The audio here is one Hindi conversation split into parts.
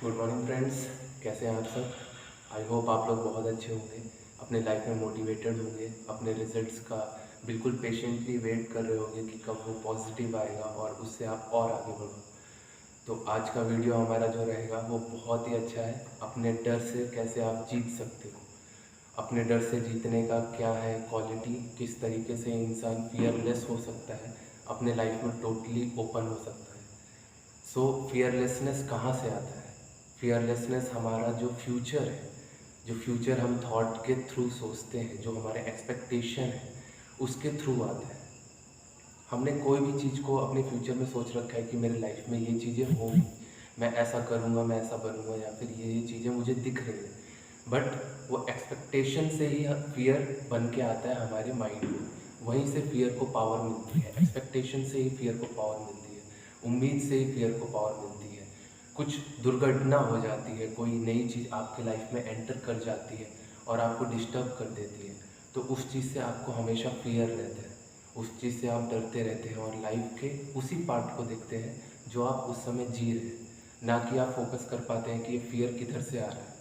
Good morning friends. कैसे हैं आप सब? आई होप आप लोग बहुत अच्छे होंगे, अपने लाइफ में मोटिवेटेड होंगे, अपने रिजल्ट्स का बिल्कुल पेशेंटली वेट कर रहे होंगे कि कब वो पॉजिटिव आएगा और उससे आप और आगे बढ़ो। तो आज का वीडियो हमारा जो रहेगा वो बहुत ही अच्छा है, अपने डर से कैसे आप जीत सकते हो। अपने डर से जीतने का क्या है क्वालिटी, किस तरीके से इंसान फियरलेस हो सकता है, अपने लाइफ में टोटली ओपन हो सकता है। सो फियरलेसनेस कहाँ से आता है? फियरलेसनेस हमारा जो फ्यूचर है, जो फ्यूचर हम थॉट के थ्रू सोचते हैं, जो हमारे एक्सपेक्टेशन है उसके थ्रू आता है। हमने कोई भी चीज़ को अपने फ्यूचर में सोच रखा है कि मेरे लाइफ में ये चीज़ें होंगी, मैं ऐसा करूँगा, मैं ऐसा बनूँगा, या फिर ये चीज़ें मुझे दिख रही हैं। बट वो एक्सपेक्टेशन से ही फियर बन के आता है हमारे माइंड में। वहीं से फियर को पावर मिलती है, एक्सपेक्टेशन से ही फियर को पावर मिलती है, उम्मीद से ही फियर को पावर मिलती है। कुछ दुर्घटना हो जाती है, कोई नई चीज़ आपके लाइफ में एंटर कर जाती है और आपको डिस्टर्ब कर देती है, तो उस चीज़ से आपको हमेशा फियर रहता है, उस चीज़ से आप डरते रहते हैं और लाइफ के उसी पार्ट को देखते हैं जो आप उस समय जी रहे हैं, ना कि आप फोकस कर पाते हैं कि ये फियर किधर से आ रहा है।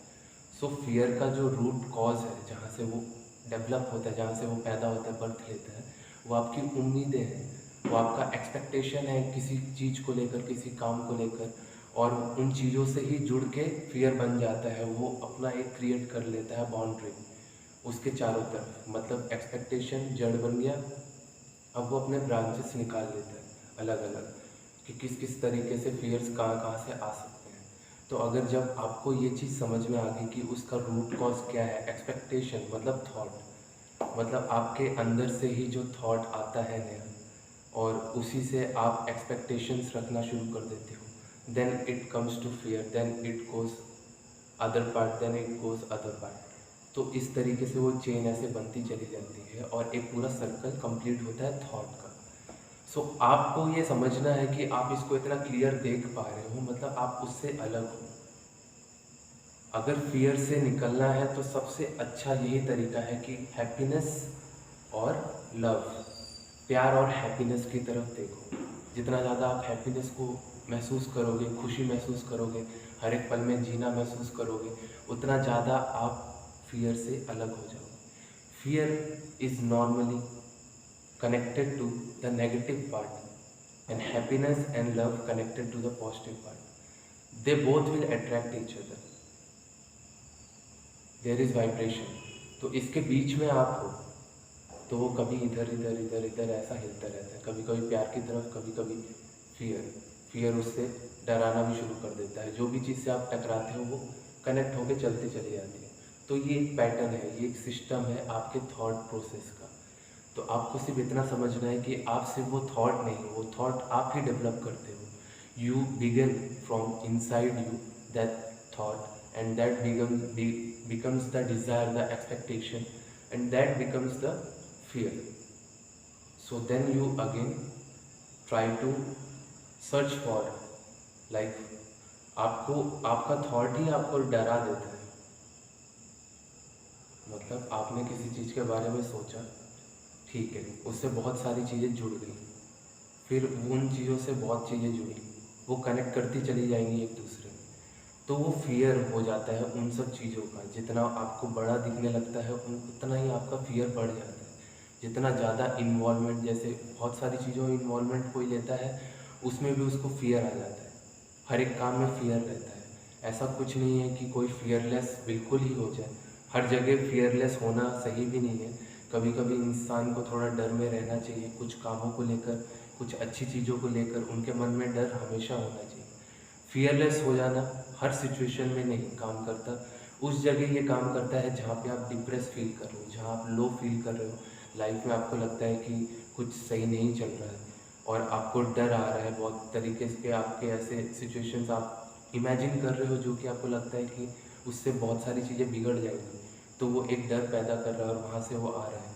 सो फियर का जो रूट कॉज है, जहाँ से वो डेवलप होता है, जहाँ से वो पैदा होता है, बर्थ लेता है, वो आपकी उम्मीदें हैं, वो आपका एक्सपेक्टेशन है किसी चीज़ को लेकर, किसी काम को लेकर, और उन चीज़ों से ही जुड़ के फियर बन जाता है। वो अपना एक क्रिएट कर लेता है बाउंड्री उसके चारों तरफ, मतलब एक्सपेक्टेशन जड़ बन गया। अब वो अपने ब्रांचेस निकाल लेता है अलग अलग, कि किस किस तरीके से फियर्स कहाँ कहाँ से आ सकते हैं। तो अगर जब आपको ये चीज़ समझ में आ गई कि उसका रूट कॉज क्या है, एक्सपेक्टेशन मतलब थॉट, मतलब आपके अंदर से ही जो थॉट आता है नया, और उसी से आप एक्सपेक्टेशंस रखना शुरू कर देते हो, then it comes to fear, then it goes other part, then it goes other part. तो इस तरीके से वो चेन ऐसे बनती चली जाती है और एक पूरा सर्कल कंप्लीट होता है थॉट का। सो आपको ये समझना है कि आप इसको इतना क्लियर देख पा रहे हो, मतलब आप उससे अलग हो। अगर फियर से निकलना है तो सबसे अच्छा यही तरीका है कि हैप्पीनेस और लव, प्यार और हैप्पीनेस की तरफ देखो। जितना ज़्यादा आप हैप्पीनेस को महसूस करोगे, खुशी महसूस करोगे, हर एक पल में जीना महसूस करोगे, उतना ज़्यादा आप फियर से अलग हो जाओगे। Fear is normally connected to the negative part and happiness and love connected to the positive part. They both will attract each other. There is vibration. तो इसके बीच में आप हो तो वो कभी इधर इधर इधर इधर ऐसा हिलता रहता है, कभी कभी प्यार की तरफ, कभी कभी फियर। फियर उससे डराना भी शुरू कर देता है। जो भी चीज़ से आप टकराते हो वो कनेक्ट होकर चलती चली जाती है। तो ये एक पैटर्न है, ये एक सिस्टम है आपके थॉट प्रोसेस का। तो आपको सिर्फ इतना समझना है कि आप सिर्फ वो थॉट नहीं हो, वो थॉट आप ही डेवलप करते हो। You began from inside you that thought, and that becomes the desire, the expectation, and that becomes the fear. So then you again try to search for, like, आपको आपका थॉट ही आपको डरा देता है। मतलब आपने किसी चीज़ के बारे में सोचा, ठीक है, उससे बहुत सारी चीज़ें जुड़ गई, फिर उन चीज़ों से बहुत चीज़ें जुड़ी, वो कनेक्ट करती चली जाएंगी एक दूसरे में, तो वो फियर हो जाता है उन सब चीज़ों का। जितना आपको बड़ा दिखने लगता है उतना ही आपका फियर बढ़ जाता है। जितना ज़्यादा इन्वॉल्वमेंट, जैसे बहुत सारी चीज़ों में इन्वॉल्वमेंट कोई लेता है, उसमें भी उसको फियर आ जाता है। हर एक काम में फियर रहता है। ऐसा कुछ नहीं है कि कोई फियरलेस बिल्कुल ही हो जाए, हर जगह फियरलेस होना सही भी नहीं है। कभी कभी इंसान को थोड़ा डर में रहना चाहिए, कुछ कामों को लेकर, कुछ अच्छी चीज़ों को लेकर उनके मन में डर हमेशा होना चाहिए। फियरलेस हो जाना हर सिचुएशन में नहीं काम करता। उस जगह ये काम करता है जहाँ पे आप डिप्रेस फील कर रहे हो, जहाँ आप लो फील कर रहे हो, लाइफ में आपको लगता है कि कुछ सही नहीं चल रहा है और आपको डर आ रहा है। बहुत तरीके के आपके ऐसे सिचुएशंस आप इमेजिन कर रहे हो जो कि आपको लगता है कि उससे बहुत सारी चीज़ें बिगड़ जाएंगी, तो वो एक डर पैदा कर रहा है और वहाँ से वो आ रहा है।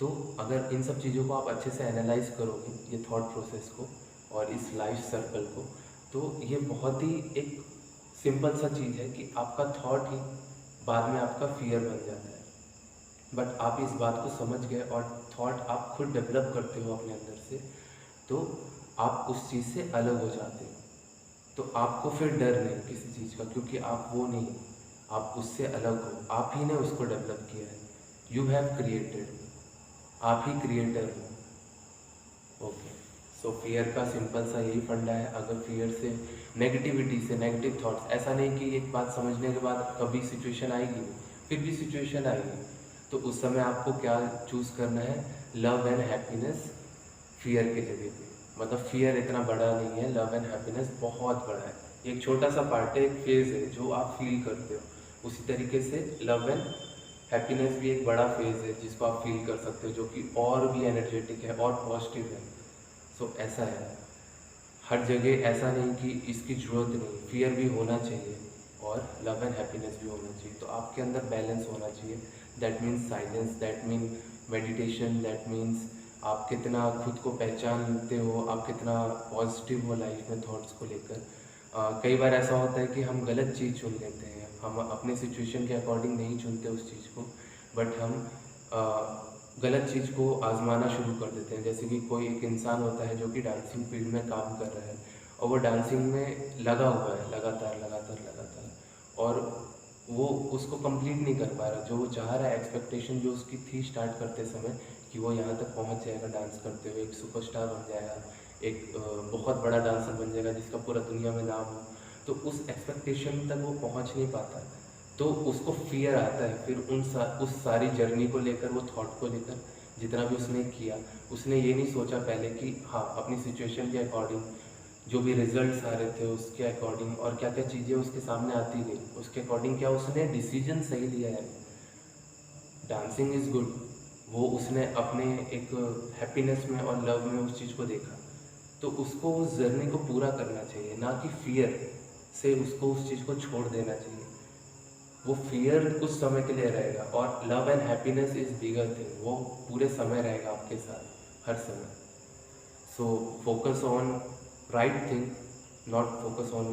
तो अगर इन सब चीज़ों को आप अच्छे से एनालाइज करोगे, ये थॉट प्रोसेस को और इस लाइफ सर्कल को, तो ये बहुत ही एक सिंपल सा चीज़ है कि आपका थॉट ही बाद में आपका फियर बन जाता है। बट आप इस बात को समझ गए और थॉट आप खुद डेवलप करते हो अपने अंदर से, तो आप उस चीज़ से अलग हो जाते हो। तो आपको फिर डर नहीं किसी चीज़ का, क्योंकि आप वो नहीं, आप उससे अलग हो, आप ही ने उसको डेवलप किया है। यू हैव क्रिएटेड, आप ही क्रिएटर हो। ओके, सो फियर का सिंपल सा यही फंडा है। अगर फियर से, नेगेटिविटी से, नेगेटिव थॉट्स, ऐसा नहीं कि एक बात समझने के बाद कभी सिचुएशन आएगी, फिर भी सिचुएशन आएगी, तो उस समय आपको क्या चूज़ करना है, लव एंड हैप्पीनेस फियर के जगह पे। मतलब फियर इतना बड़ा नहीं है, लव एंड हैप्पीनेस बहुत बड़ा है। एक छोटा सा पार्ट है, एक फेज़ है जो आप फील करते हो। उसी तरीके से लव एंड हैप्पीनेस भी एक बड़ा फेज़ है जिसको आप फील कर सकते हो, जो कि और भी एनर्जेटिक है और पॉजिटिव है। सो ऐसा है, हर जगह ऐसा नहीं कि इसकी ज़रूरत नहीं, फियर भी होना चाहिए और लव एंड हैप्पीनेस भी होना चाहिए। तो आपके अंदर बैलेंस होना चाहिए। That means silence, that mean meditation, that means आप कितना खुद को पहचानते हो, आप कितना पॉजिटिव हो लाइफ में थॉट्स को लेकर। कई बार ऐसा होता है कि हम गलत चीज़ चुन लेते हैं, हम अपने सिचुएशन के अकॉर्डिंग नहीं चुनते उस चीज़ को, बट हम गलत चीज़ को आजमाना शुरू कर देते हैं। जैसे कि कोई एक इंसान होता है जो कि डांसिंग फील्ड में काम कर रहा है और वो डांसिंग में लगा हुआ है लगातार लगातार लगातार, और वो उसको कंप्लीट नहीं कर पा रहा जो वो चाह रहा है। एक्सपेक्टेशन जो उसकी थी स्टार्ट करते समय कि वो यहाँ तक पहुँच जाएगा डांस करते हुए, एक सुपरस्टार बन जाएगा, एक बहुत बड़ा डांसर बन जाएगा जिसका पूरा दुनिया में नाम हो, तो उस एक्सपेक्टेशन तक वो पहुँच नहीं पाता, तो उसको फियर आता है। फिर उस सारी जर्नी को लेकर, वो थॉट को लेकर, जितना भी उसने किया, उसने ये नहीं सोचा पहले कि हाँ अपनी सिचुएशन के अकॉर्डिंग जो भी रिजल्ट्स आ रहे थे उसके अकॉर्डिंग, और क्या क्या चीज़ें उसके सामने आती गई उसके अकॉर्डिंग, क्या उसने डिसीजन सही लिया है। डांसिंग इज़ गुड, वो उसने अपने एक हैप्पीनेस में और लव में उस चीज़ को देखा, तो उसको उस जर्नी को पूरा करना चाहिए, ना कि फियर से उसको उस चीज़ को छोड़ देना चाहिए। वो फियर कुछ समय के लिए रहेगा और love and happiness is bigger thing, वो पूरे समय रहेगा आपके साथ हर समय। So focus on right thing, not focus on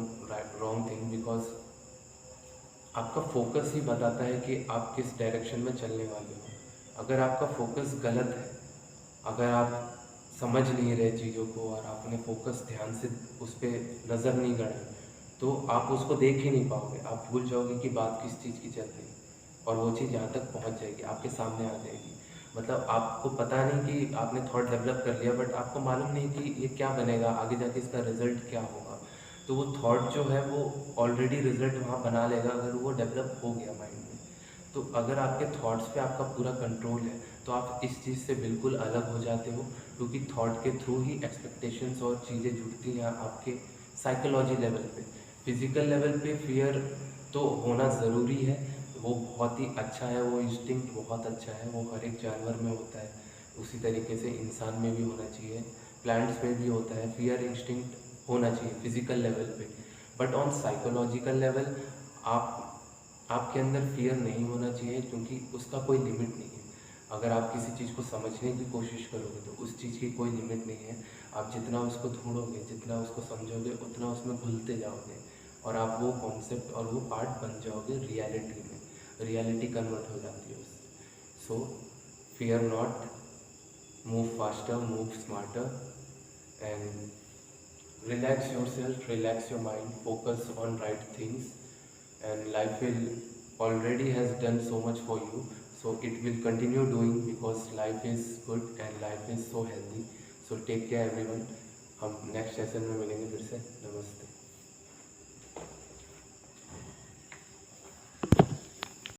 wrong thing, because आपका फोकस ही बताता है कि आप किस डायरेक्शन में चलने वाले हो। अगर आपका फोकस गलत है, अगर आप समझ नहीं रहे चीज़ों को और आपने फोकस ध्यान से उस पर नज़र नहीं गड़ाई, तो आप उसको देख ही नहीं पाओगे, आप भूल जाओगे कि बात किस चीज़ की चल रही है, और वो चीज़ यहाँ तक पहुँच जाएगी, आपके सामने आ जाएगी। मतलब आपको पता नहीं कि आपने थॉट डेवलप कर लिया, बट आपको मालूम नहीं कि ये क्या बनेगा, आगे जाके इसका रिजल्ट क्या होगा। तो वो थॉट जो है वो ऑलरेडी रिजल्ट वहाँ बना लेगा अगर वो डेवलप हो गया माइंड में। तो अगर आपके थॉट्स पे आपका पूरा कंट्रोल है, तो आप इस चीज़ से बिल्कुल अलग हो जाते हो, क्योंकि थॉट के थ्रू ही एक्सपेक्टेशंस और चीज़ें जुड़ती हैं आपके साइकोलॉजी लेवल पे। फिज़िकल लेवल पे फियर तो होना ज़रूरी है, वो बहुत ही अच्छा है, वो इंस्टिंक्ट बहुत अच्छा है, वो हर एक जानवर में होता है, उसी तरीके से इंसान में भी होना चाहिए, प्लांट्स में भी होता है। फियर इंस्टिंक्ट होना चाहिए फिज़िकल लेवल पे, बट ऑन साइकोलॉजिकल लेवल आप आपके अंदर फियर नहीं होना चाहिए, क्योंकि उसका कोई लिमिट नहीं है। अगर आप किसी चीज़ को समझने की कोशिश करोगे तो उस चीज़ की कोई लिमिट नहीं है। आप जितना उसको ढूंढोगे, जितना उसको समझोगे, उतना उसमें घुलते जाओगे, और आप वो कॉन्सेप्ट और वो पार्ट बन जाओगे रियलिटी में, रियलिटी कन्वर्ट हो जाती है उससे। सो fear not, move faster, move smarter, and relax yourself, relax your mind, focus on right things, and life will already has done so much for you, so it will continue doing, because life is good and life is so healthy. So take care everyone, हम नेक्स्ट सेशन में मिलेंगे फिर से। नमस्ते।